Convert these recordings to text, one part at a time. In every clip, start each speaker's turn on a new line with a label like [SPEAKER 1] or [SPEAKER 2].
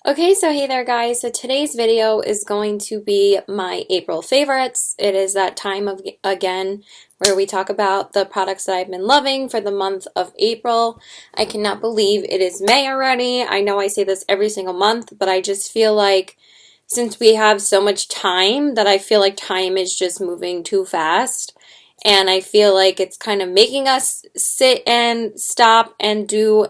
[SPEAKER 1] Okay, so hey there guys. So today's video is going to be my April favorites. It is that time of again where we talk about the products that I've been loving for the month of April. I cannot believe it is May already. I know I say this every single month, but I just feel like since we have so much time that I feel like time is just moving too fast. And I feel like it's kind of making us sit and stop and do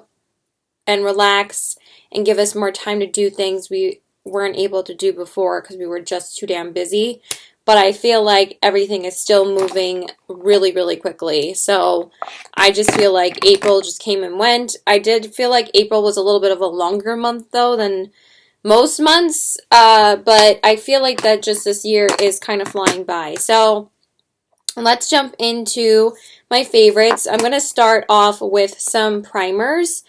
[SPEAKER 1] and relax and give us more time to do things we weren't able to do before because we were just too damn busy. But I feel like everything is still moving really, really quickly. So I just feel like April just came and went. I did feel like April was a little bit of a longer month though than most months. But I feel like that just this year is kind of flying by. So let's jump into my favorites. I'm going to start off with some primers.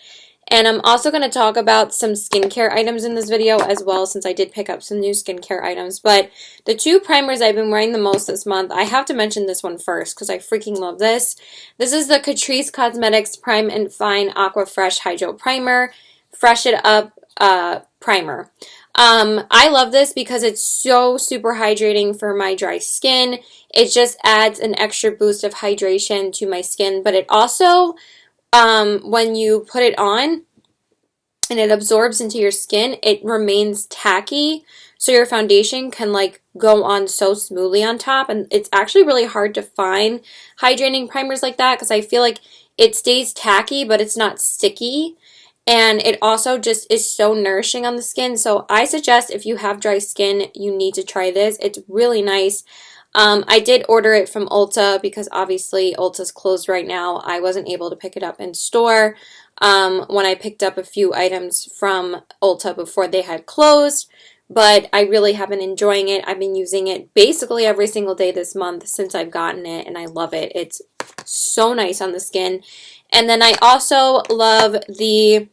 [SPEAKER 1] And I'm also going to talk about some skincare items in this video as well, since I did pick up some new skincare items. But the two primers I've been wearing the most this month, I have to mention this one first because I freaking love this. This is the Catrice Cosmetics Prime and Fine Aqua Fresh Hydro Primer, Fresh It Up Primer. I love this because it's so super hydrating for my dry skin. It just adds an extra boost of hydration to my skin, but it also when you put it on and it absorbs into your skin, it remains tacky. So your foundation can like go on so smoothly on top. And it's actually really hard to find hydrating primers like that because I feel like it stays tacky, but it's not sticky. And it also just is so nourishing on the skin. So I suggest if you have dry skin, you need to try this. It's really nice. I did order it from Ulta because obviously Ulta's closed right now. I wasn't able to pick it up in store when I picked up a few items from Ulta before they had closed, but I really have been enjoying it. I've been using it basically every single day this month since I've gotten it, and I love it. It's so nice on the skin. And then I also love the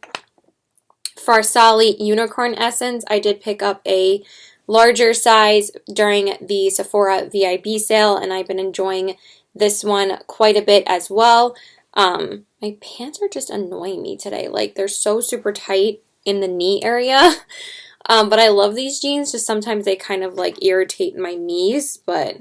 [SPEAKER 1] Farsali Unicorn Essence. I did pick up a larger size during the Sephora VIB sale, and I've been enjoying this one quite a bit as well. My pants are just annoying me today. Like, they're so super tight in the knee area. But I love these jeans, just sometimes they kind of like irritate my knees, but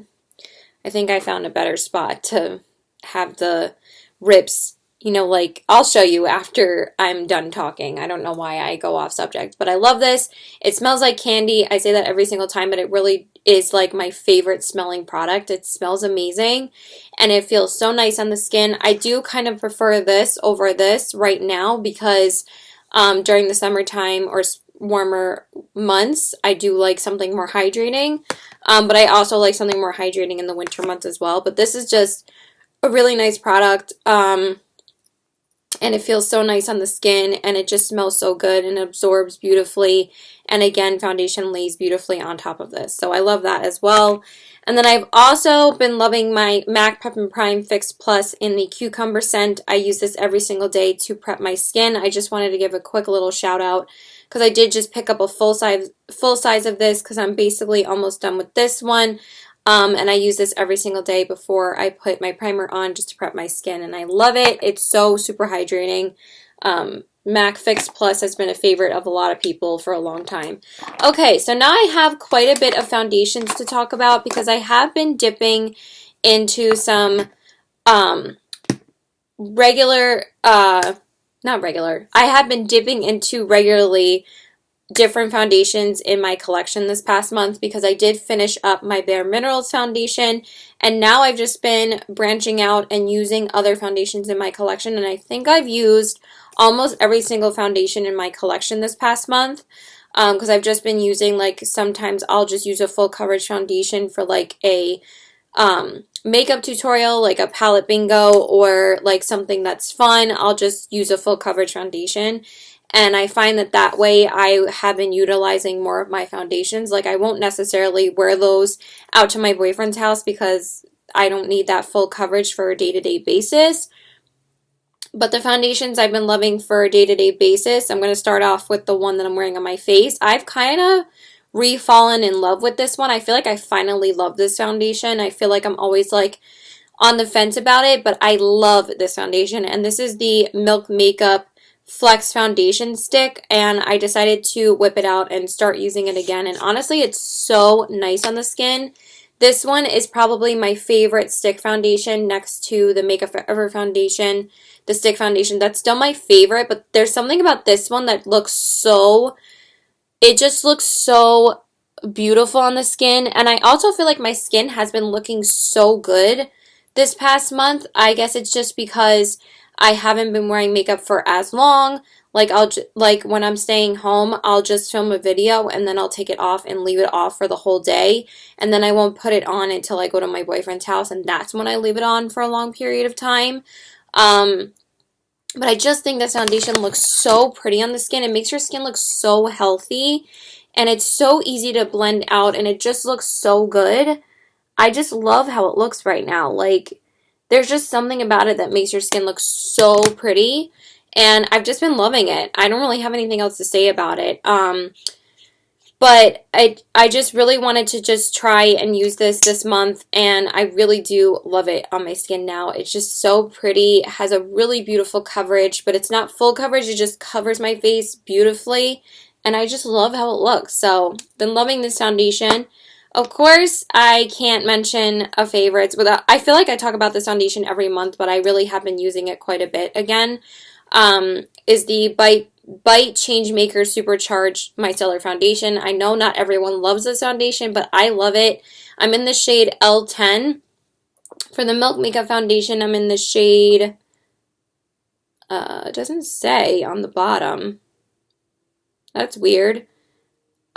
[SPEAKER 1] I think I found a better spot to have the rips. You know, like, I'll show you after I'm done talking. I don't know why I go off subject, but I love this. It smells like candy. I say that every single time, but it really is like my favorite smelling product. It smells amazing, and it feels so nice on the skin. I do kind of prefer this over this right now because during the summertime or warmer months, I do like something more hydrating, but I also like something more hydrating in the winter months as well. But this is just a really nice product. And it feels so nice on the skin, and it just smells so good and absorbs beautifully. And again, foundation lays beautifully on top of this. So I love that as well. And then I've also been loving my MAC Prep and Prime Fix Plus in the cucumber scent. I use this every single day to prep my skin. I just wanted to give a quick little shout out because I did just pick up a full size of this because I'm basically almost done with this one. And I use this every single day before I put my primer on just to prep my skin, and I love it. It's so super hydrating. MAC Fix Plus has been a favorite of a lot of people for a long time. Okay, so now I have quite a bit of foundations to talk about because I have been dipping into some regular, not regular, I have been dipping into regularly different foundations in my collection this past month because I did finish up my Bare Minerals foundation, and now I've just been branching out and using other foundations in my collection, and I think I've used almost every single foundation in my collection this past month because I've just been using, like, sometimes I'll just use a full coverage foundation for like a makeup tutorial, like a palette bingo, or like something that's fun. I'll just use a full coverage foundation. And I find that that way I have been utilizing more of my foundations. Like, I won't necessarily wear those out to my boyfriend's house because I don't need that full coverage for a day-to-day basis. But the foundations I've been loving for a day-to-day basis, I'm going to start off with the one that I'm wearing on my face. I've kind of re-fallen in love with this one. I feel like I finally love this foundation. I feel like I'm always like on the fence about it, but I love this foundation. And this is the Milk Makeup Flex foundation stick, and I decided to whip it out and start using it again. And honestly, it's so nice on the skin. This one is probably my favorite stick foundation next to the Makeup Forever foundation, the stick foundation. That's still my favorite, but there's something about this one that looks so, it just looks so beautiful on the skin. And I also feel like my skin has been looking so good this past month. I guess it's just because I haven't been wearing makeup for as long. Like like when I'm staying home, I'll just film a video and then I'll take it off and leave it off for the whole day, and then I won't put it on until I go to my boyfriend's house, and that's when I leave it on for a long period of time. But I just think this foundation looks so pretty on the skin. It makes your skin look so healthy, and it's so easy to blend out, and it just looks so good. I just love how it looks right now. Like, there's just something about it that makes your skin look so pretty, and I've just been loving it. I don't really have anything else to say about it. But I just really wanted to just try and use this month, and I really do love it on my skin now. It's just so pretty. It has a really beautiful coverage, but it's not full coverage. It just covers my face beautifully, and I just love how it looks. So, been loving this foundation. Of course, I can't mention a favorites without, I feel like I talk about this foundation every month, but I really have been using it quite a bit again, is the Bite Changemaker Supercharged Micellar Foundation. I know not everyone loves this foundation, but I love it. I'm in the shade L10. For the Milk Makeup Foundation, I'm in the shade, it doesn't say on the bottom. That's weird.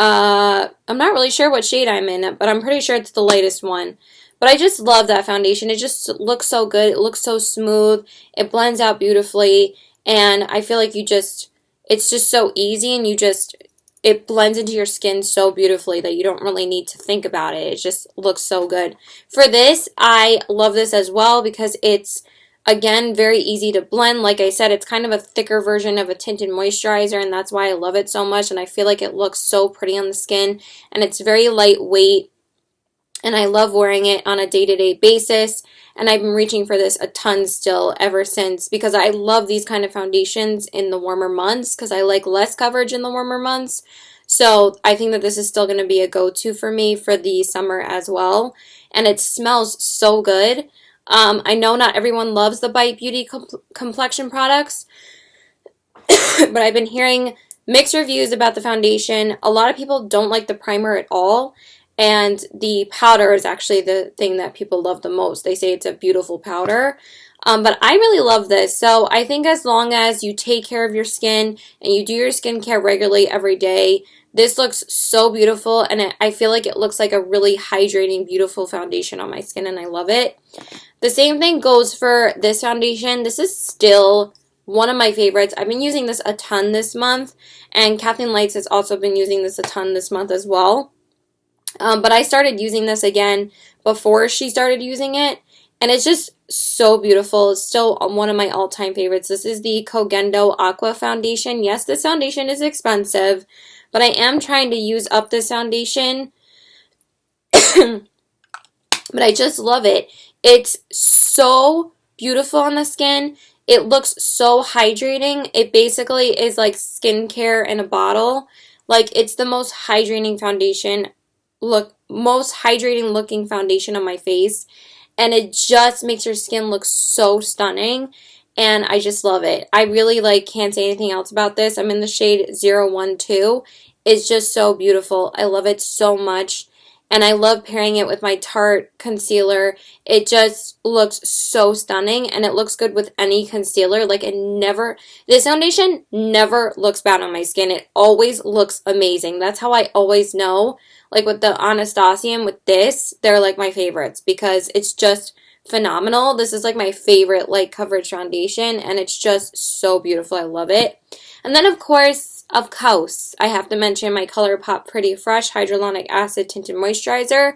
[SPEAKER 1] I'm not really sure what shade I'm in, but I'm pretty sure it's the lightest one. But I just love that foundation. It just looks so good. It looks so smooth. It blends out beautifully. And I feel like it's just so easy, and it blends into your skin so beautifully that you don't really need to think about it. It just looks so good. For this, I love this as well because it's, again, very easy to blend. Like I said, it's kind of a thicker version of a tinted moisturizer, and that's why I love it so much, and I feel like it looks so pretty on the skin, and it's very lightweight, and I love wearing it on a day-to-day basis, and I've been reaching for this a ton still ever since because I love these kind of foundations in the warmer months because I like less coverage in the warmer months. So I think that this is still going to be a go-to for me for the summer as well, and it smells so good. I know not everyone loves the Bite Beauty complexion products, but I've been hearing mixed reviews about the foundation. A lot of people don't like the primer at all, and the powder is actually the thing that people love the most. They say it's a beautiful powder, but I really love this. So I think as long as you take care of your skin and you do your skincare regularly every day, this looks so beautiful, and I feel like it looks like a really hydrating, beautiful foundation on my skin, and I love it. The same thing goes for this foundation. This is still one of my favorites. I've been using this a ton this month, and Kathleen Lights has also been using this a ton this month as well. But I started using this again before she started using it, and it's just so beautiful. It's still one of my all-time favorites. This is the Kogendo Aqua Foundation. Yes, this foundation is expensive, but I am trying to use up this foundation. But I just love it. It's so beautiful on the skin. It looks so hydrating. It basically is like skincare in a bottle. Like, it's the most hydrating foundation. Most hydrating looking foundation on my face. And it just makes your skin look so stunning. And I just love it. I really can't say anything else about this. I'm in the shade 012. It's just so beautiful. I love it so much. And I love pairing it with my Tarte concealer. It just looks so stunning, and it looks good with any concealer. This foundation never looks bad on my skin. It always looks amazing. That's how I always know. Like with the Anastasia, with this, they're like my favorites because it's just phenomenal. This is like my favorite light coverage foundation, and it's just so beautiful. I love it. And then of course, I have to mention my ColourPop Pretty Fresh Hyaluronic Acid Tinted Moisturizer.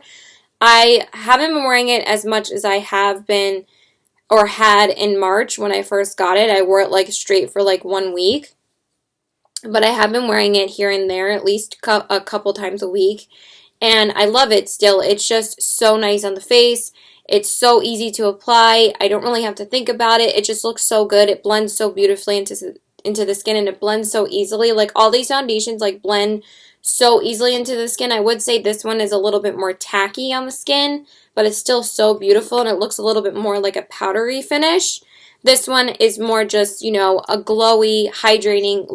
[SPEAKER 1] I haven't been wearing it as much as I have been or had in March when I first got it. I wore it straight for 1 week. But I have been wearing it here and there at least a couple times a week. And I love it still. It's just so nice on the face. It's so easy to apply. I don't really have to think about it. It just looks so good. It blends so beautifully into the skin, and it blends so easily. Like all these foundations like blend so easily into the skin. I would say this one is a little bit more tacky on the skin, but it's still so beautiful, and it looks a little bit more like a powdery finish. This one is more just, you know, a glowy, hydrating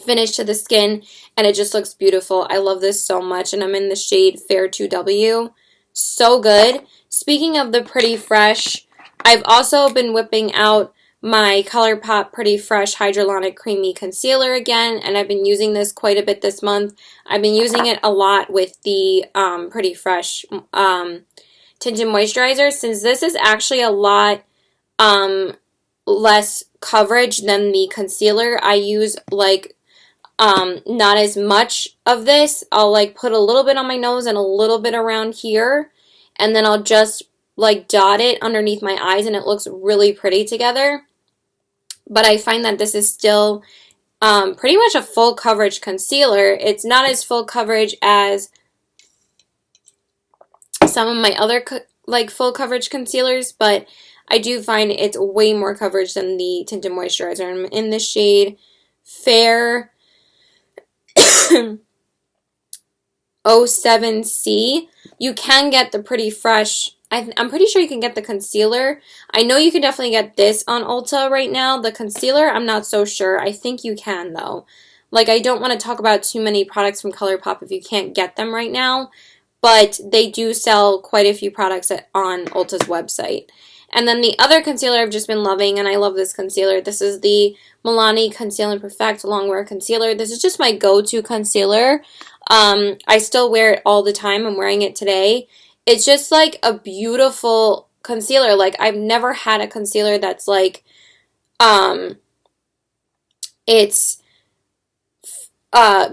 [SPEAKER 1] finish to the skin, and it just looks beautiful. I love this so much, and I'm in the shade Fair 2W. So good. Speaking of the Pretty Fresh, I've also been whipping out my ColourPop Pretty Fresh Hyaluronic Creamy Concealer again, and I've been using this quite a bit this month. I've been using it a lot with the Pretty Fresh Tinted Moisturizer, since this is actually a lot less coverage than the concealer. I use like not as much of this. I'll like put a little bit on my nose and a little bit around here, and then I'll just like dot it underneath my eyes, and it looks really pretty together. But I find that this is still pretty much a full coverage concealer. It's not as full coverage as some of my other like full coverage concealers, but I do find it's way more coverage than the Tinted Moisturizer. I'm in the shade Fair 07C. You can get the Pretty Fresh. I'm pretty sure you can get the concealer. I know you can definitely get this on Ulta right now. The concealer, I'm not so sure. I think you can, though. Like, I don't want to talk about too many products from ColourPop if you can't get them right now, but they do sell quite a few products on Ulta's website. And then the other concealer I've just been loving, and I love this concealer, this is the Milani Conceal and Perfect Longwear Concealer. This is just my go-to concealer. I still wear it all the time. I'm wearing it today. It's just like a beautiful concealer. Like, I've never had a concealer that's like, it's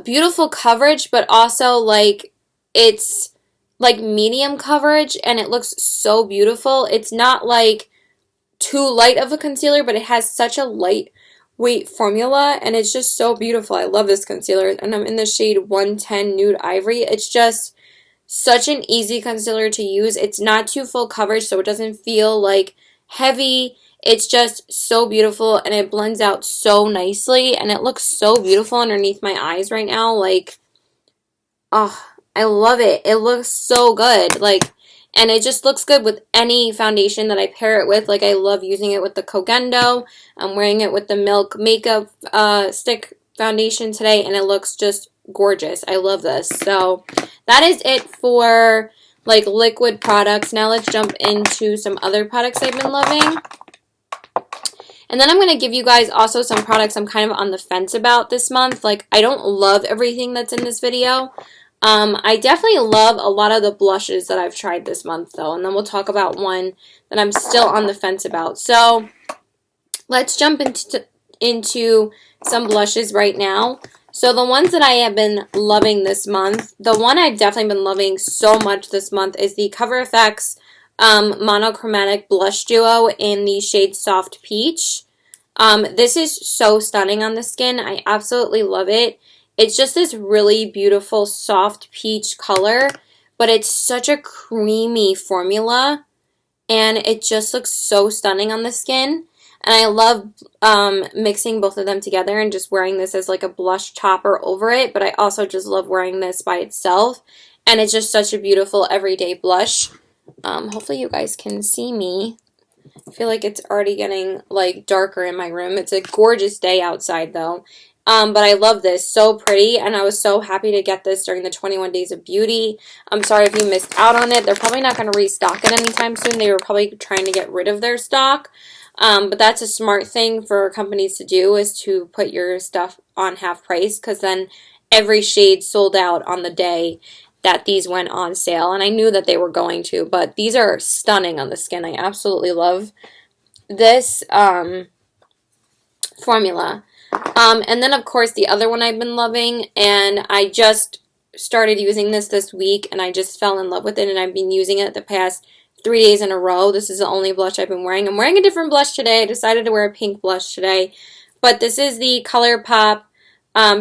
[SPEAKER 1] beautiful coverage, but also like it's like medium coverage, and it looks so beautiful. It's not like too light of a concealer, but it has such a lightweight formula, and it's just so beautiful. I love this concealer, and I'm in the shade 110 Nude Ivory. It's just such an easy concealer to use. It's not too full coverage, so it doesn't feel like heavy. It's just so beautiful, and it blends out so nicely, and it looks so beautiful underneath my eyes right now. Like, oh, I love it. It looks so good. Like, and it just looks good with any foundation that I pair it with. Like, I love using it with the Kogendo. I'm wearing it with the Milk Makeup Stick Foundation today, and it looks just gorgeous. I love this. So that is it for like liquid products. Now let's jump into some other products I've been loving. And then I'm going to give you guys also some products I'm kind of on the fence about this month. Like, I don't love everything that's in this video. I definitely love a lot of the blushes that I've tried this month, though. And then we'll talk about one that I'm still on the fence about. So let's jump into some blushes right now. So the ones that I have been loving this month, the one I've definitely been loving so much this month is the Cover FX Monochromatic Blush Duo in the shade Soft Peach. This is so stunning on the skin. I absolutely love it. It's just this really beautiful soft peach color, but it's such a creamy formula, and it just looks so stunning on the skin. And I love mixing both of them together and just wearing this as like a blush topper over it, but I also just love wearing this by itself, and it's just such a beautiful everyday blush. Hopefully you guys can see me. I feel like it's already getting like darker in my room. It's a gorgeous day outside though. But I love this. So pretty, and I was so happy to get this during the 21 Days of Beauty. I'm sorry if you missed out on it. They're probably not going to restock it anytime soon. They were probably trying to get rid of their stock. But that's a smart thing for companies to do, is to put your stuff on half price, because then every shade sold out on the day that these went on sale. And I knew that they were going to, but these are stunning on the skin. I absolutely love this formula. And then, of course, the other one I've been loving, and I just started using this week, and I just fell in love with it, and I've been using it the past 3 days in a row. This is the only blush I've been wearing. I'm wearing a different blush today. I decided to wear a pink blush today, but this is the ColourPop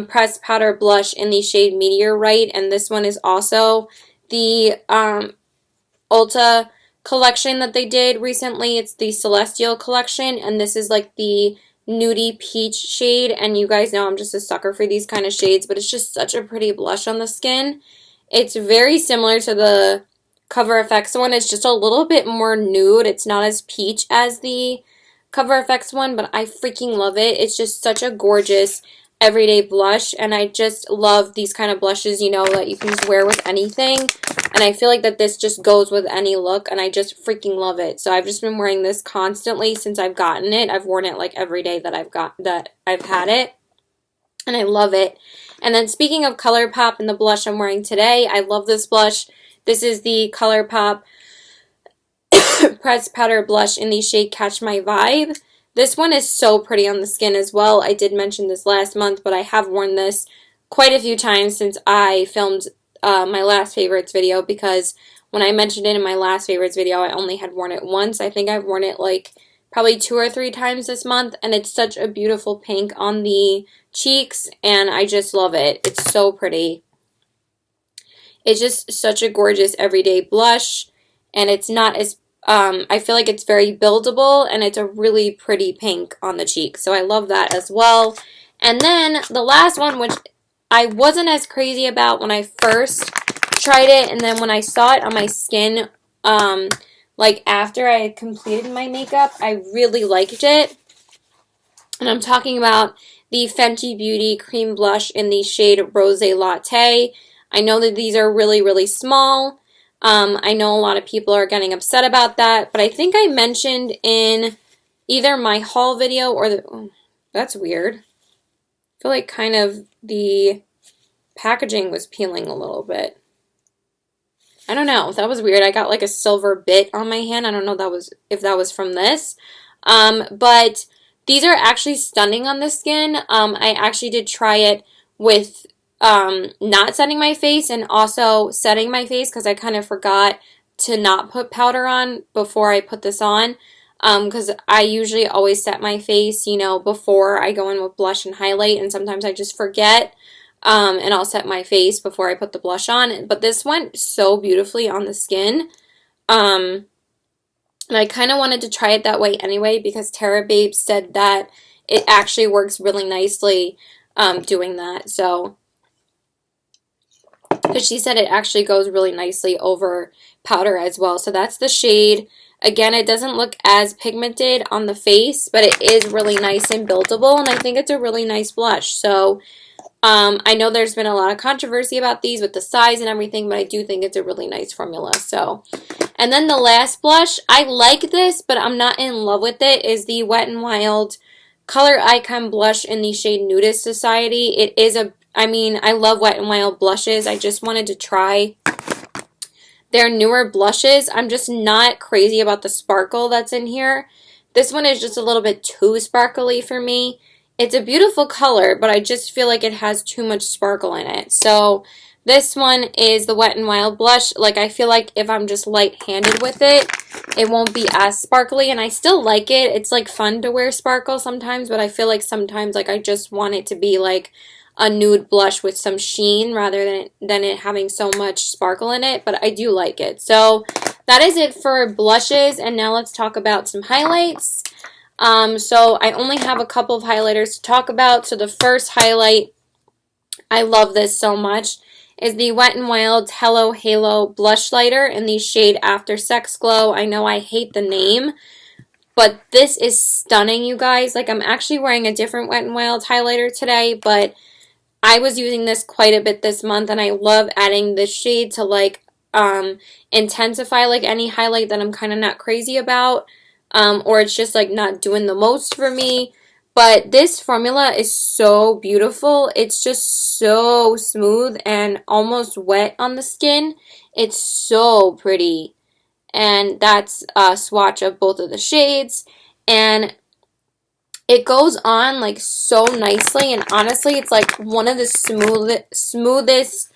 [SPEAKER 1] Pressed Powder Blush in the shade Meteorite, and this one is also the Ulta collection that they did recently. It's the Celestial collection, and this is like the nudie peach shade, and you guys know I'm just a sucker for these kind of shades, but it's just such a pretty blush on the skin. It's very similar to the Cover FX one. It's just a little bit more nude. It's not as peach as the Cover FX one, but I freaking love it. It's just such a gorgeous everyday blush, and I just love these kind of blushes, you know, that you can just wear with anything, and I feel like that this just goes with any look, and I just freaking love it. So I've just been wearing this constantly since I've gotten it. I've worn it like every day that I've had it, and I love it. And then speaking of ColourPop and the blush I'm wearing today, I love this blush. This is the ColourPop Pressed Powder Blush in the shade Catch My Vibe. This one is so pretty on the skin as well. I did mention this last month, but I have worn this quite a few times since I filmed my last favorites video, because when I mentioned it in my last favorites video, I only had worn it once. I think I've worn it like probably 2 or 3 times this month, and it's such a beautiful pink on the cheeks, and I just love it. It's so pretty. It's just such a gorgeous everyday blush, and it's not as I feel like it's very buildable, and it's a really pretty pink on the cheek. So I love that as well. And then the last one, which I wasn't as crazy about when I first tried it, and then when I saw it on my skin, like after I had completed my makeup, I really liked it. And I'm talking about the Fenty Beauty Cream Blush in the shade Rosé Latte. I know that these are really, really small. I know a lot of people are getting upset about that, but I think I mentioned in either my haul video or the... Oh, that's weird. I feel like kind of the packaging was peeling a little bit. I don't know. That was weird. I got like a silver bit on my hand. I don't know if that was from this. But these are actually stunning on the skin. I actually did try it with not setting my face and also setting my face, because I kind of forgot to not put powder on before I put this on, because I usually always set my face, you know, before I go in with blush and highlight, and sometimes I just forget, and I'll set my face before I put the blush on. But this went so beautifully on the skin, and I kind of wanted to try it that way anyway, because Tara Babe said that it actually works really nicely doing that. So because she said it actually goes really nicely over powder as well. So that's the shade. Again, it doesn't look as pigmented on the face, but it is really nice and buildable, and I think it's a really nice blush. So I know there's been a lot of controversy about these with the size and everything, but I do think it's a really nice formula. So, and then the last blush, I like this, but I'm not in love with it, is the Wet n Wild Color Icon Blush in the shade Nudist Society. It is I mean, I love Wet n Wild blushes. I just wanted to try their newer blushes. I'm just not crazy about the sparkle that's in here. This one is just a little bit too sparkly for me. It's a beautiful color, but I just feel like it has too much sparkle in it. So this one is the Wet n Wild blush. Like, I feel like if I'm just light-handed with it, it won't be as sparkly, and I still like it. It's like fun to wear sparkle sometimes, but I feel like sometimes like I just want it to be like a nude blush with some sheen rather than it having so much sparkle in it, but I do like it. So that is it for blushes, and now let's talk about some highlights. So I only have a couple of highlighters to talk about. So the first highlight, I love this so much, is the Wet n Wild Hello Halo Blush Lighter in the shade After Sex Glow. I know I hate the name, but this is stunning, you guys. Like, I'm actually wearing a different Wet n Wild highlighter today, but I was using this quite a bit this month, and I love adding this shade to like intensify like any highlight that I'm kind of not crazy about, or it's just like not doing the most for me. But this formula is so beautiful. It's just so smooth and almost wet on the skin. It's so pretty, and that's a swatch of both of the shades, and it goes on like so nicely, and honestly it's like one of the smoothest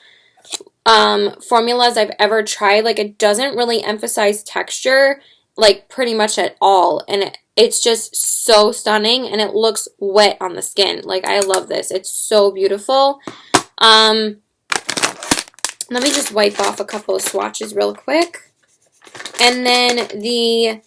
[SPEAKER 1] formulas I've ever tried. Like, it doesn't really emphasize texture like pretty much at all, and it's just so stunning, and it looks wet on the skin. Like, I love this. It's so beautiful. Let me just wipe off a couple of swatches real quick. And then the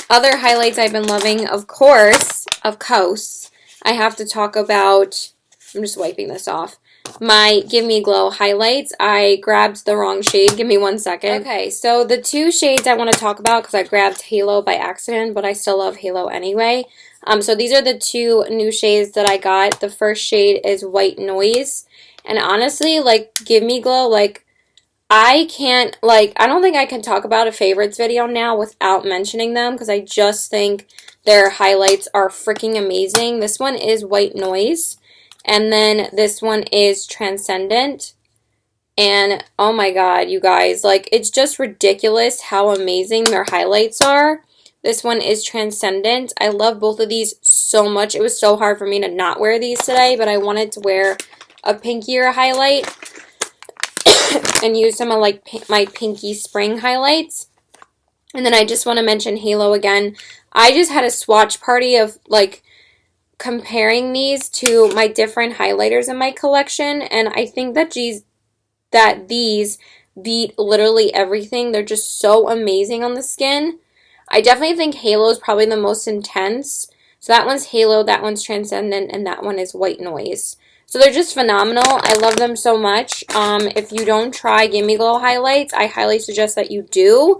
[SPEAKER 1] other highlights I've been loving, of course, I have to talk about, I'm just wiping this off, my Give Me Glow highlights. I grabbed the wrong shade. Give me 1 second. Okay, so the two shades I want to talk about, because I grabbed Halo by accident, but I still love Halo anyway. So these are the two new shades that I got. The first shade is White Noise. And honestly, like, Give Me Glow, like, I don't think I can talk about a favorites video now without mentioning them, because I just think their highlights are freaking amazing. This one is White Noise, and then this one is Transcendent. And oh my god, you guys, like, it's just ridiculous how amazing their highlights are. This one is Transcendent. I love both of these so much. It was so hard for me to not wear these today, but I wanted to wear a pinkier highlight and use some of like my pinky spring highlights. And then I just want to mention Halo again. I just had a swatch party of like comparing these to my different highlighters in my collection, and I think that these beat literally everything. They're just so amazing on the skin. I definitely think Halo is probably the most intense. So that one's Halo, that one's Transcendent, and that one is White Noise. So they're just phenomenal. I love them so much. If you don't try Give Me Glow highlights, I highly suggest that you do,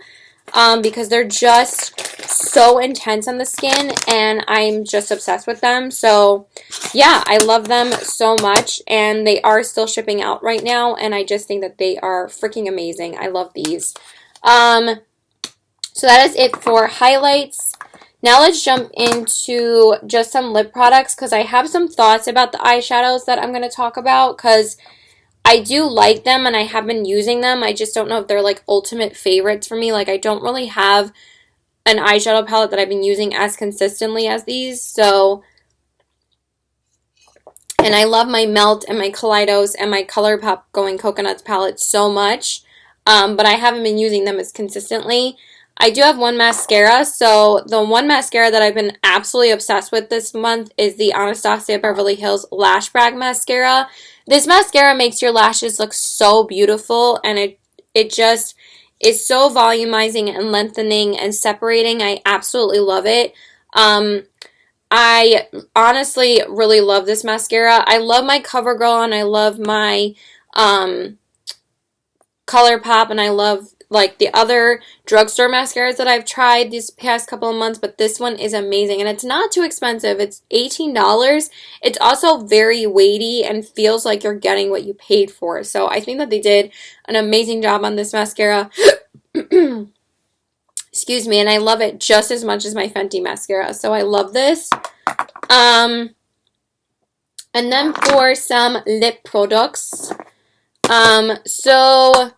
[SPEAKER 1] because they're just so intense on the skin, and I'm just obsessed with them. So yeah, I love them so much, and they are still shipping out right now, and I just think that they are freaking amazing. I love these. So that is it for highlights. Now let's jump into just some lip products, because I have some thoughts about the eyeshadows that I'm going to talk about, because I do like them and I have been using them. I just don't know if they're like ultimate favorites for me. Like, I don't really have an eyeshadow palette that I've been using as consistently as these. So, and I love my Melt and my Kaleidos and my ColourPop Going Coconuts palette so much, but I haven't been using them as consistently. I do have one mascara. So the one mascara that I've been absolutely obsessed with this month is the Anastasia Beverly Hills Lash Brag Mascara. This mascara makes your lashes look so beautiful, and it just is so volumizing and lengthening and separating. I absolutely love it. I honestly really love this mascara. I love my CoverGirl, and I love my ColourPop, and I love like the other drugstore mascaras that I've tried these past couple of months, but this one is amazing, and it's not too expensive. It's $18. It's also very weighty and feels like you're getting what you paid for. So I think that they did an amazing job on this mascara. Excuse me, and I love it just as much as my Fenty mascara. So I love this. And then for some lip products. So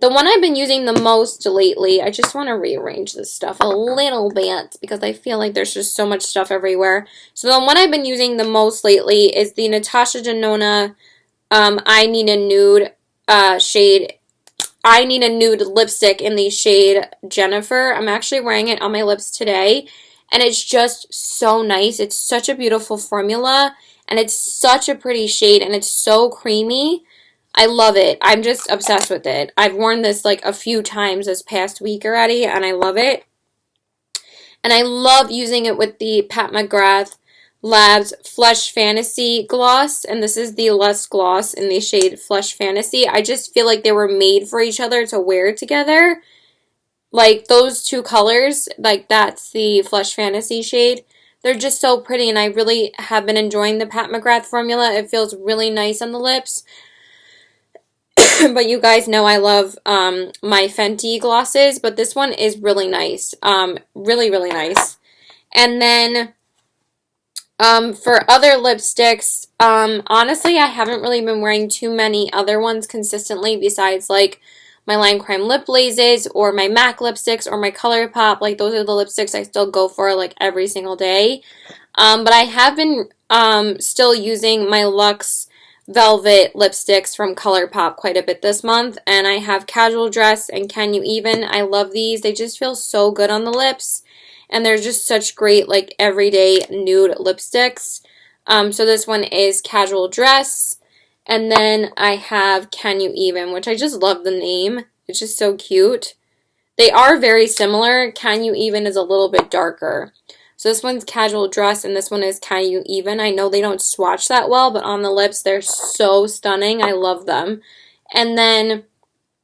[SPEAKER 1] the one I've been using the most lately, I just want to rearrange this stuff a little bit because I feel like there's just so much stuff everywhere. So the one I've been using the most lately is the Natasha Denona I Need a Nude shade. I Need a Nude lipstick in the shade Jennifer. I'm actually wearing it on my lips today, and it's just so nice. It's such a beautiful formula, and it's such a pretty shade, and it's so creamy. I love it. I'm just obsessed with it. I've worn this like a few times this past week already, and I love it. And I love using it with the Pat McGrath Labs Flush Fantasy Gloss, and this is the Lust Gloss in the shade Flush Fantasy. I just feel like they were made for each other to wear together. Like those two colors, like that's the Flush Fantasy shade. They're just so pretty, and I really have been enjoying the Pat McGrath formula. It feels really nice on the lips. But you guys know I love my Fenty glosses, but this one is really nice. Really, really nice. And then for other lipsticks, honestly, I haven't really been wearing too many other ones consistently besides like my Lime Crime Lip Glazes or my MAC lipsticks or my ColourPop. Like those are the lipsticks I still go for like every single day. But I have been still using my Luxe Velvet lipsticks from ColourPop quite a bit this month, and I have Casual Dress and Can You Even. I love these. They just feel so good on the lips, and they're just such great like everyday nude lipsticks. So this one is Casual Dress, and then I have Can You Even, which I just love the name. It's just so cute. They are very similar. Can You Even is a little bit darker. So this one's Casual Dress and this one is Can You Even. I know they don't swatch that well, but on the lips they're so stunning. I love them. And then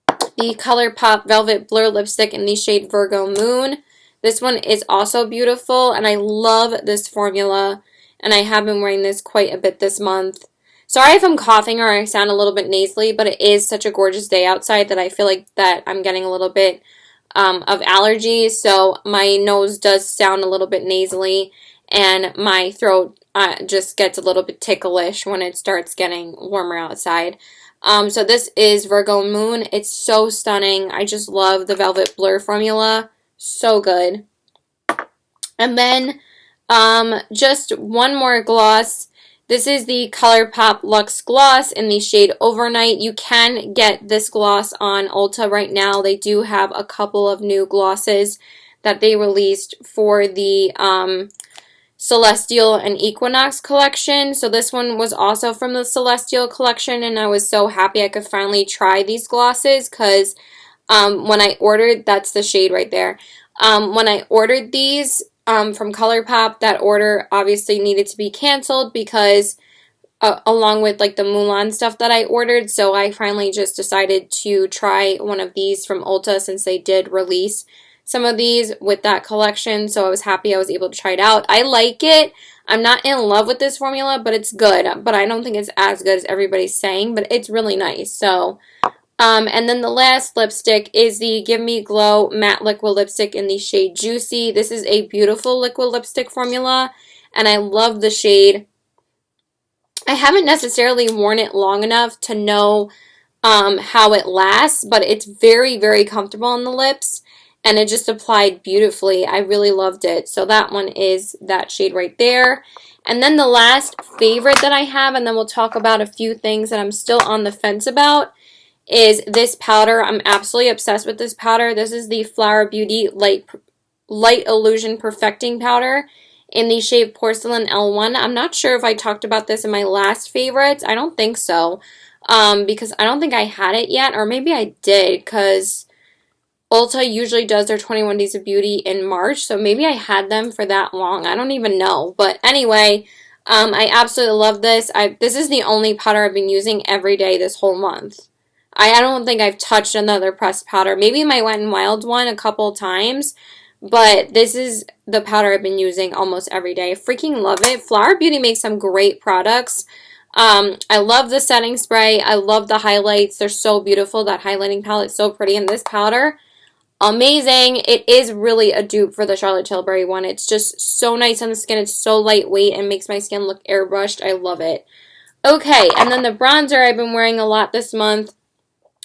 [SPEAKER 1] the ColourPop Velvet Blur Lipstick in the shade Virgo Moon. This one is also beautiful, and I love this formula, and I have been wearing this quite a bit this month. Sorry if I'm coughing or I sound a little bit nasally, but it is such a gorgeous day outside that I feel like that I'm getting a little bit of allergies, so my nose does sound a little bit nasally, and my throat just gets a little bit ticklish when it starts getting warmer outside. So this is Virgo Moon. It's so stunning. I just love the Velvet Blur formula. So good. And then just one more gloss. This is the ColourPop Luxe Gloss in the shade Overnight. You can get this gloss on Ulta right now. They do have a couple of new glosses that they released for the Celestial and Equinox collection. So this one was also from the Celestial collection, and I was so happy I could finally try these glosses because when I ordered, that's the shade right there. When I ordered these from ColourPop, that order obviously needed to be canceled because along with like the Mulan stuff that I ordered, so I finally just decided to try one of these from Ulta since they did release some of these with that collection, so I was happy I was able to try it out. I like it. I'm not in love with this formula, but it's good. But I don't think it's as good as everybody's saying, but it's really nice. So, and then the last lipstick is the Give Me Glow Matte Liquid Lipstick in the shade Juicy. This is a beautiful liquid lipstick formula, and I love the shade. I haven't necessarily worn it long enough to know how it lasts, but it's very, very comfortable on the lips. And it just applied beautifully. I really loved it. So that one is that shade right there. And then the last favorite that I have, and then we'll talk about a few things that I'm still on the fence about, is this powder. I'm absolutely obsessed with this powder. This is the Flower Beauty Light Illusion Perfecting Powder in the shade Porcelain L1. I'm not sure if I talked about this in my last favorites. I don't think so. Because I don't think I had it yet. Or maybe I did, because Ulta usually does their 21 Days of Beauty in March, so maybe I had them for that long. I don't even know. But anyway, I absolutely love this. This is the only powder I've been using every day this whole month. I don't think I've touched another pressed powder. Maybe my Wet n Wild one a couple times, but this is the powder I've been using almost every day. I freaking love it. Flower Beauty makes some great products. I love the setting spray. I love the highlights. They're so beautiful. That highlighting palette's so pretty. And this powder, amazing. It is really a dupe for the Charlotte Tilbury one. It's just so nice on the skin. It's so lightweight and makes my skin look airbrushed. I love it. Okay, and then the bronzer I've been wearing a lot this month,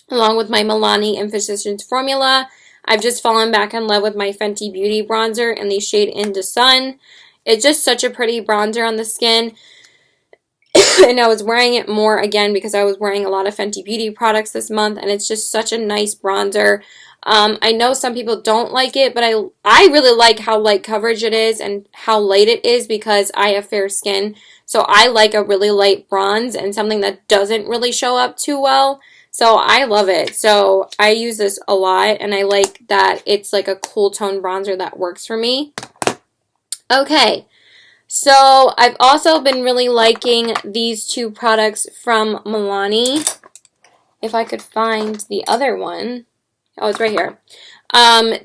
[SPEAKER 1] along with my Milani and Physicians formula. I've just fallen back in love with my Fenty Beauty bronzer in the shade Into Sun. It's just such a pretty bronzer on the skin. And I was wearing it more again because I was wearing a lot of Fenty Beauty products this month, and it's just such a nice bronzer. I know some people don't like it, but I really like how light coverage it is and how light it is because I have fair skin. So I like a really light bronze and something that doesn't really show up too well. So I love it. So I use this a lot, and I like that it's like a cool tone bronzer that works for me. Okay, so I've also been really liking these two products from Milani. If I could find the other one. Oh, it's right here.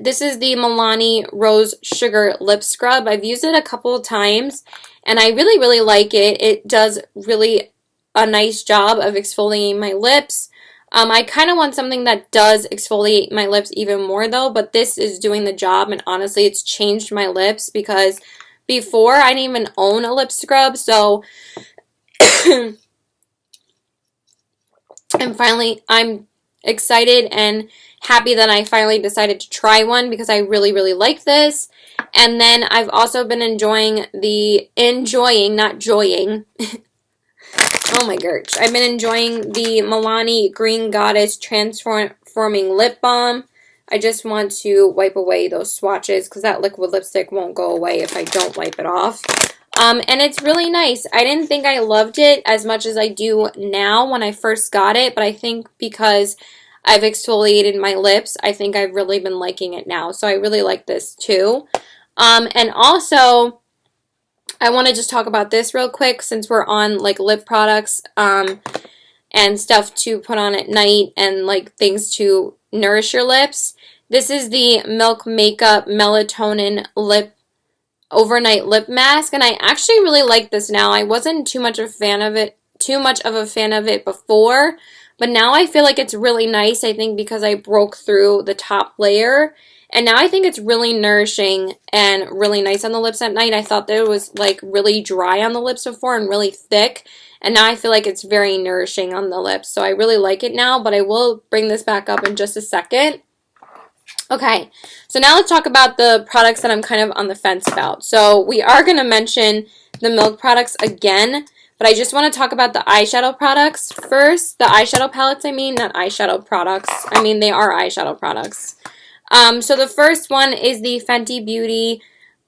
[SPEAKER 1] This is the Milani Rose Sugar Lip Scrub. I've used it a couple of times, and I really, really like it. It does really a nice job of exfoliating my lips. I kind of want something that does exfoliate my lips even more, though, but this is doing the job, and honestly, it's changed my lips because before, I didn't even own a lip scrub, so I'm excited and happy that I finally decided to try one because I really, really like this. And then I've also been not joying. Oh my gosh. I've been enjoying the Milani Green Goddess Transforming Lip Balm. I just want to wipe away those swatches because that liquid lipstick won't go away if I don't wipe it off. And it's really nice. I didn't think I loved it as much as I do now when I first got it, but I think because I've exfoliated my lips, I think I've really been liking it now. So I really like this too. And also, I want to just talk about this real quick since we're on like lip products and stuff to put on at night and like things to nourish your lips. This is the Milk Makeup Melatonin Lip Overnight Lip Mask, and I actually really like this now. I wasn't too much of a fan of it before, but now I feel like it's really nice, I think because I broke through the top layer. And now I think it's really nourishing and really nice on the lips at night. I thought that it was like really dry on the lips before and really thick. And now I feel like it's very nourishing on the lips. So I really like it now, but I will bring this back up in just a second. Okay, so now let's talk about the products that I'm kind of on the fence about. So we are going to mention the Milk products again, but I just want to talk about the eyeshadow products first. The eyeshadow palettes, I mean, not eyeshadow products. I mean, they are eyeshadow products. So the first one is the Fenty Beauty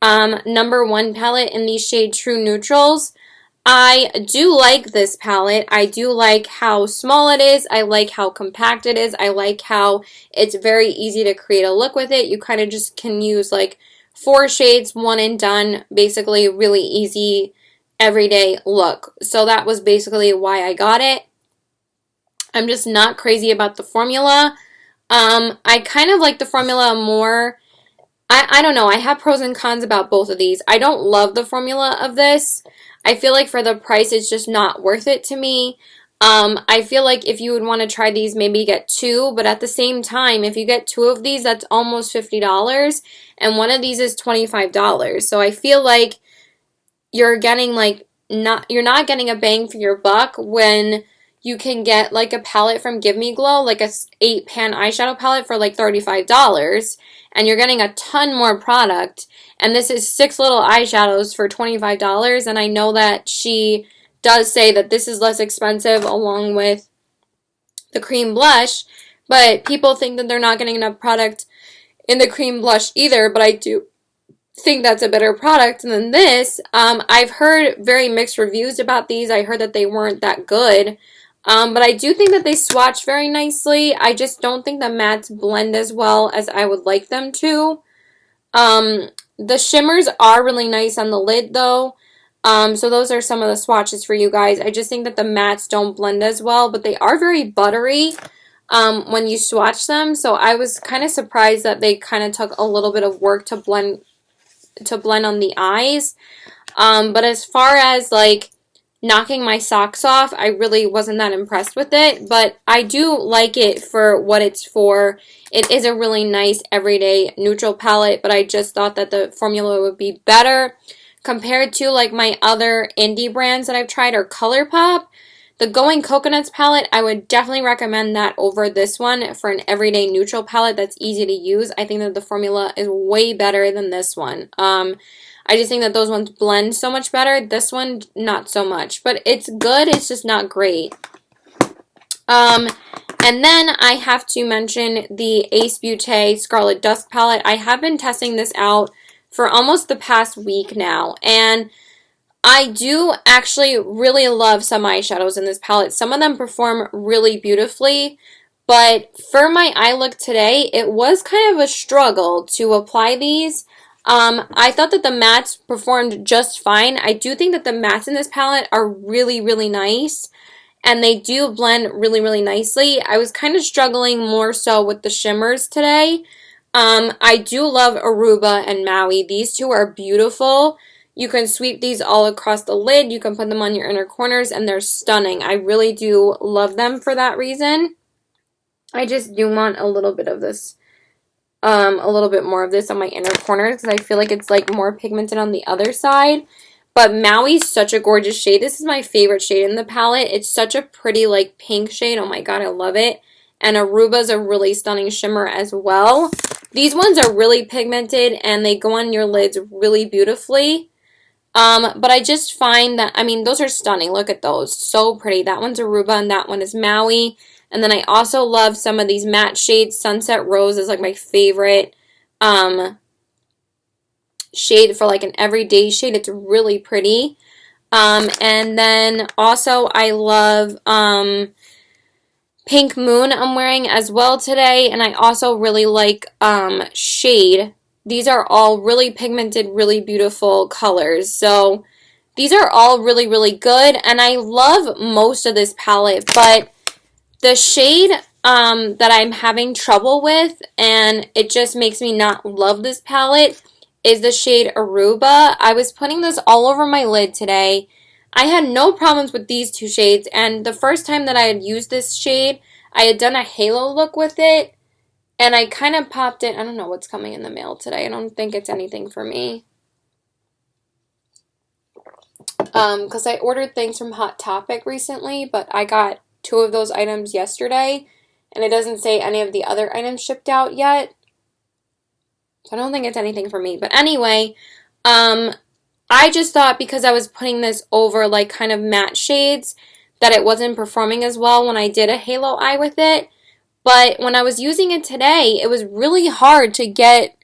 [SPEAKER 1] #1 palette in the shade True Neutrals. I do like this palette. I do like how small it is. I like how compact it is. I like how it's very easy to create a look with it. You kind of just can use like 4 shades, one and done. Basically, really easy everyday look. So that was basically why I got it. I'm just not crazy about the formula. I kind of like the formula more. I don't know. I have pros and cons about both of these. I don't love the formula of this. I feel like for the price, it's just not worth it to me. I feel like if you would want to try these, maybe get 2, but at the same time, if you get 2 of these, that's almost $50, and one of these is $25. So I feel like you're getting like you're not getting a bang for your buck when you can get like a palette from Give Me Glow, like a 8-pan eyeshadow palette for like $35, and you're getting a ton more product. And this is 6 little eyeshadows for $25, and I know that she does say that this is less expensive along with the cream blush, but people think that they're not getting enough product in the cream blush either, but I do think that's a better product than this. I've heard very mixed reviews about these. I heard that they weren't that good. But I do think that they swatch very nicely. I just don't think the mattes blend as well as I would like them to. The shimmers are really nice on the lid though. So those are some of the swatches for you guys. I just think that the mattes don't blend as well, but they are very buttery when you swatch them. So I was kind of surprised that they kind of took a little bit of work to blend on the eyes. But as far as like knocking my socks off, I really wasn't that impressed with it, but I do like it for what it's for. It is a really nice everyday neutral palette, but I just thought that the formula would be better compared to like my other indie brands that I've tried or ColourPop. The Going Coconuts palette, I would definitely recommend that over this one for an everyday neutral palette that's easy to use. I think that the formula is way better than this one. I just think that those ones blend so much better. This one, not so much. But it's good. It's just not great. And then I have to mention the Ace Beauté Scarlet Dusk palette. I have been testing this out for almost the past week now. And I do actually really love some eyeshadows in this palette. Some of them perform really beautifully. But for my eye look today, it was kind of a struggle to apply these. I thought that the mattes performed just fine. I do think that the mattes in this palette are really, really nice. And they do blend really, really nicely. I was kind of struggling more so with the shimmers today. I do love Aruba and Maui. These two are beautiful. You can sweep these all across the lid. You can put them on your inner corners and they're stunning. I really do love them for that reason. I just do want a little bit of this. A little bit more of this on my inner corners because I feel like it's like more pigmented on the other side. But Maui's such a gorgeous shade. This is my favorite shade in the palette. It's such a pretty like pink shade. Oh my god, I love it. And Aruba's a really stunning shimmer as well. These ones are really pigmented and they go on your lids really beautifully. But I just find that, I mean, those are stunning. Look at those. So pretty. That one's Aruba and that one is Maui. And then I also love some of these matte shades. Sunset Rose is like my favorite shade for like an everyday shade. It's really pretty. And then also I love Pink Moon I'm wearing as well today, and I also really like Shade. These are all really pigmented, really beautiful colors. So these are all really, really good, and I love most of this palette, but the shade that I'm having trouble with, and it just makes me not love this palette, is the shade Aruba. I was putting this all over my lid today. I had no problems with these two shades, and the first time that I had used this shade, I had done a halo look with it, and I kind of popped it. I don't know what's coming in the mail today. I don't think it's anything for me. Because I ordered things from Hot Topic recently, but I got 2 of those items yesterday, and it doesn't say any of the other items shipped out yet. So I don't think it's anything for me. But anyway, I just thought because I was putting this over like kind of matte shades that it wasn't performing as well when I did a halo eye with it. But when I was using it today, it was really hard to get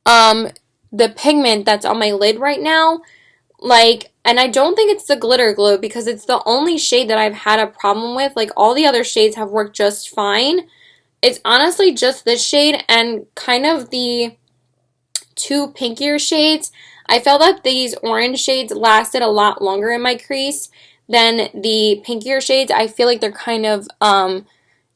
[SPEAKER 1] the pigment that's on my lid right now. Like, and I don't think it's the glitter glue because it's the only shade that I've had a problem with. Like, all the other shades have worked just fine. It's honestly just this shade and kind of the 2 pinkier shades. I felt that these orange shades lasted a lot longer in my crease than the pinkier shades. I feel like they're kind of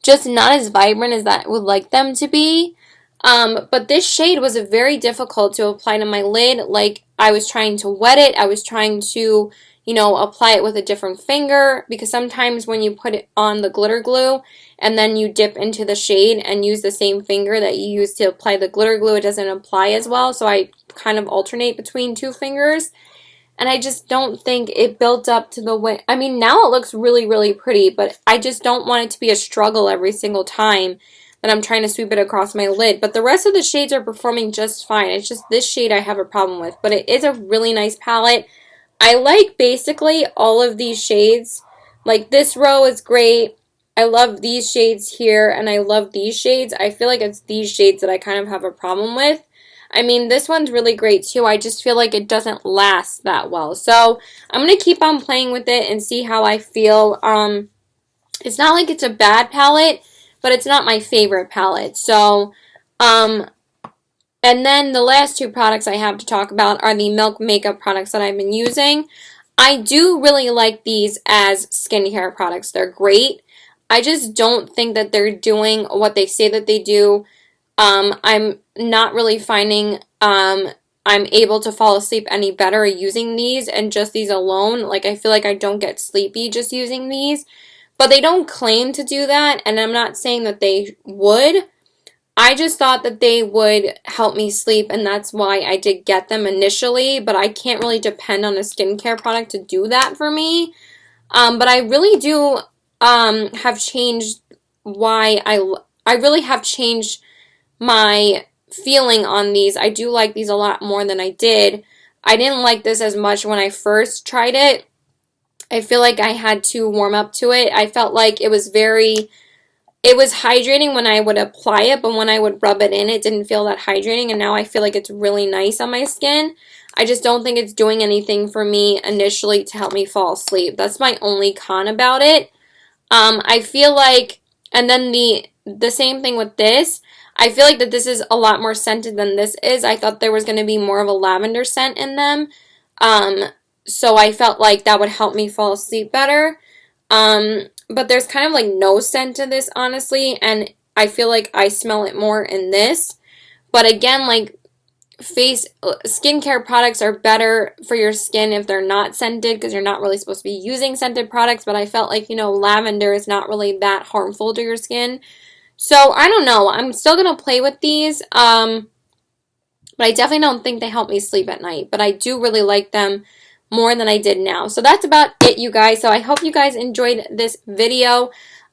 [SPEAKER 1] just not as vibrant as I would like them to be. But this shade was very difficult to apply to my lid. Like, I was trying to wet it. I was trying to, you know, apply it with a different finger, because sometimes when you put it on the glitter glue and then you dip into the shade and use the same finger that you use to apply the glitter glue, it doesn't apply as well. So I kind of alternate between 2 fingers. And I just don't think it built up to the way, I mean, now it looks really, really pretty, but I just don't want it to be a struggle every single time that I'm trying to sweep it across my lid. But the rest of the shades are performing just fine. It's just this shade I have a problem with. But it is a really nice palette. I like basically all of these shades. Like, this row is great. I love these shades here, and I love these shades. I feel like it's these shades that I kind of have a problem with. I mean, this one's really great too. I just feel like it doesn't last that well. So I'm going to keep on playing with it and see how I feel. It's not like it's a bad palette, but it's not my favorite palette. So, and then the last 2 products I have to talk about are the Milk makeup products that I've been using. I do really like these as skincare products. They're great. I just don't think that they're doing what they say that they do. I'm not really finding I'm able to fall asleep any better using these, and just these alone. Like, I feel like I don't get sleepy just using these. But they don't claim to do that, and I'm not saying that they would. I just thought that they would help me sleep, and that's why I did get them initially, but I can't really depend on a skincare product to do that for me. But I really do have changed why I really have changed my feeling on these. I do like these a lot more than I did. I didn't like this as much when I first tried it. I feel like I had to warm up to it. I felt like it was hydrating when I would apply it, but when I would rub it in, it didn't feel that hydrating, and now I feel like it's really nice on my skin. I just don't think it's doing anything for me initially to help me fall asleep. That's my only con about it. I feel like, and then the same thing with this, I feel like that this is a lot more scented than this is. I thought there was going to be more of a lavender scent in them. So I felt like that would help me fall asleep better. But there's kind of like no scent to this, honestly, and I feel like I smell it more in this. But again, like, skincare products are better for your skin if they're not scented, because you're not really supposed to be using scented products. But I felt like, you know, lavender is not really that harmful to your skin. So I don't know. I'm still going to play with these. But I definitely don't think they help me sleep at night. But I do really like them more than I did now. So that's about it, you guys. So I hope you guys enjoyed this video.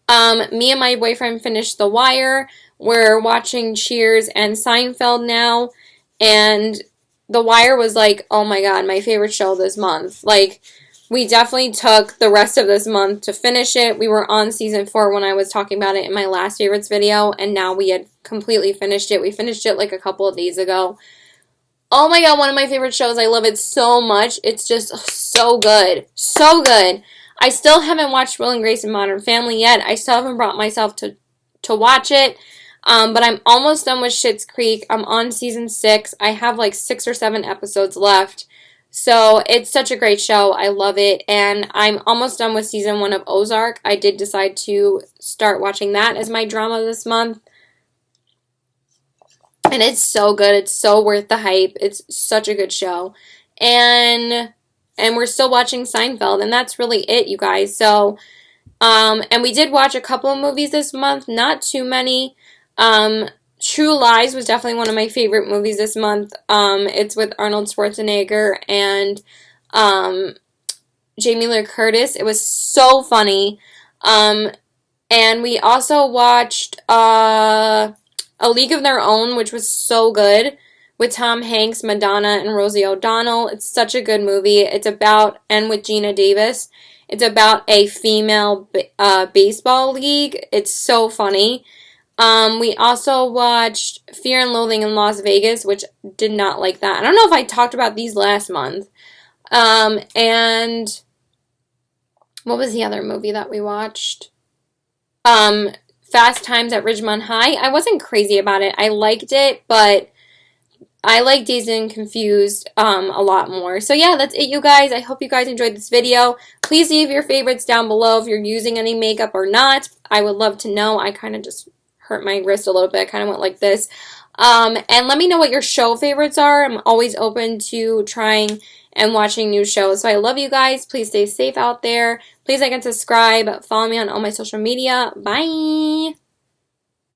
[SPEAKER 1] Me and my boyfriend finished The Wire. We're watching Cheers and Seinfeld now. And The Wire was like, oh my god, my favorite show this month. Like, we definitely took the rest of this month to finish it. We were on season 4 when I was talking about it in my last favorites video, and now we had completely finished it. We finished it like a couple of days ago. Oh my god, one of my favorite shows. I love it so much. It's just so good. So good. I still haven't watched Will and Grace and Modern Family yet. I still haven't brought myself to watch it. But I'm almost done with Schitt's Creek. I'm on season 6. I have like 6 or 7 episodes left. So it's such a great show. I love it. And I'm almost done with season 1 of Ozark. I did decide to start watching that as my drama this month. And it's so good. It's so worth the hype. It's such a good show. And we're still watching Seinfeld. And that's really it, you guys. So, and we did watch a couple of movies this month. Not too many. True Lies was definitely one of my favorite movies this month. It's with Arnold Schwarzenegger and Jamie Lee Curtis. It was so funny. And we also watched A League of Their Own, which was so good, with Tom Hanks, Madonna, and Rosie O'Donnell. It's such a good movie. It's about, and with Gina Davis, it's about a female baseball league. It's so funny. We also watched Fear and Loathing in Las Vegas, which did not like that. I don't know if I talked about these last month. And what was the other movie that we watched? Fast Times at Ridgemont High. I wasn't crazy about it. I liked it, but I like Dazed and Confused a lot more. So yeah, that's it, you guys. I hope you guys enjoyed this video. Please leave your favorites down below if you're using any makeup or not. I would love to know. I kind of just hurt my wrist a little bit. I kind of went like this. And let me know what your show favorites are. I'm always open to trying and watching new shows. So I love you guys. Please stay safe out there. Please like and subscribe. Follow me on all my social media. Bye.